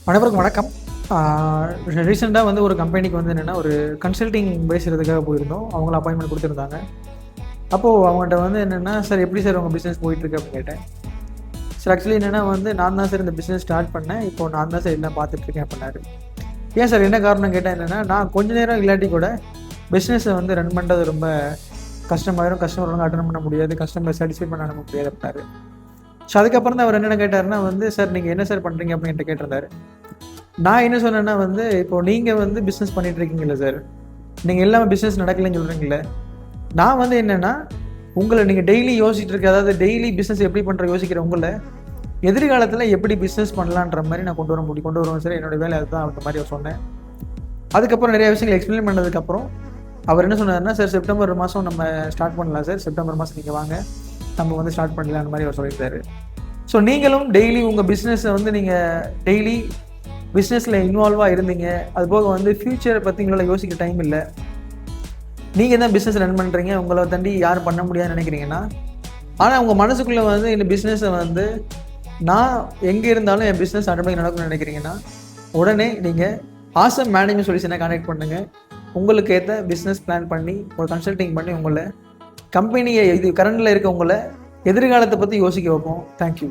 அனைவருக்கும் வணக்கம். ரீசெண்டாக வந்து ஒரு கம்பெனிக்கு வந்து என்னென்னா ஒரு கன்சல்டிங் பேசுகிறதுக்காக போயிருந்தோம். அவங்கள அப்பாயின்மெண்ட் கொடுத்துருந்தாங்க. அப்போது அவங்கள்ட்ட வந்து என்னென்னா, சார் எப்படி சார் உங்கள் பிஸ்னஸ் போயிட்டுருக்கு அப்படின்னு கேட்டேன். சார் ஆக்சுவலி என்னென்னா வந்து நான் தான் சார் இந்த பிஸ்னஸ் ஸ்டார்ட் பண்ணேன். இப்போது நான் தான் சார் எல்லாம் பார்த்துட்ருக்கேன் அப்படின்னாரு. ஏன் சார் என்ன காரணம் கேட்டால் என்னென்னா, நான் கொஞ்ச நேரம் இல்லாட்டி கூட பிஸ்னஸை வந்து ரன் பண்ணுறது ரொம்ப கஷ்டமாயிரும். கஸ்டமர் ஒழுங்காக அட்டன் பண்ண முடியாது, கஸ்டமர் சாட்டிஸ்ஃபை பண்ண முடியாது அப்படின்னாரு. ஸோ அதுக்கப்புறம் தான் அவர் என்னென்ன கேட்டாருன்னா வந்து, சார் நீங்கள் என்ன சார் பண்ணுறீங்க அப்படின்னு என்கிட்ட கேட்டிருந்தாரு. நான் என்ன சொன்னேன்னா வந்து, இப்போது நீங்கள் வந்து பிஸ்னஸ் பண்ணிகிட்ருக்கீங்களே சார், நீங்கள் எல்லாமே பிஸ்னஸ் நடக்கலைன்னு சொல்கிறீங்களே, நான் வந்து என்னென்னா உங்களை நீங்கள் டெய்லி யோசிச்சுட்டு இருக்க, அதாவது டெய்லி பிஸ்னஸ் எப்படி பண்ணுற யோசிக்கிற உங்களை எதிர்காலத்தில் எப்படி பிஸ்னஸ் பண்ணலான்ற மாதிரி நான் கொண்டு வருவேன் சார். என்னோடய வேலை அதுதான் அந்த மாதிரி அவர் சொன்னேன். அதுக்கப்புறம் நிறைய விஷயங்கள் எக்ஸ்பிளைன் பண்ணதுக்கப்புறம் அவர் என்ன சொன்னார்னா, சார் செப்டம்பர் மாதம் நம்ம ஸ்டார்ட் பண்ணலாம் சார், செப்டம்பர் மாதம் நீங்கள் வாங்க, நம்ம வந்து ஸ்டார்ட் பண்ணலாம் அந்த மாதிரி அவர் சொல்லியிருந்தாரு. ஸோ நீங்களும் டெய்லி உங்கள் பிஸ்னஸை வந்து நீங்கள் டெய்லி பிஸ்னஸில் இன்வால்வாக இருந்தீங்க, அதுபோக வந்து ஃப்யூச்சரை பற்றி உங்களால் யோசிக்க டைம் இல்லை, நீங்கள் தான் பிஸ்னஸ் ரன் பண்ணுறீங்க, உங்களை தாண்டி யாரும் பண்ண முடியாதுன்னு நினைக்கிறீங்கன்னா, ஆனால் உங்கள் மனசுக்குள்ளே வந்து இந்த பிஸ்னஸை வந்து நான் எங்கே இருந்தாலும் என் பிஸ்னஸ் ஆட்டோமேட்டிக் நடக்கும்னு நினைக்கிறீங்கன்னா, உடனே நீங்கள் ஆசம் மேனேஜ்மெண்ட் சொல்யூஷனை கான்டாக்ட் பண்ணுங்கள். உங்களுக்கு ஏற்ற பிஸ்னஸ் பிளான் பண்ணி ஒரு கன்சல்டிங் பண்ணி உங்களை கம்பெனியை இது கரண்டில் இருக்க உங்களை எதிர்காலத்தை பற்றி யோசிக்க வைப்போம். தேங்க்யூ.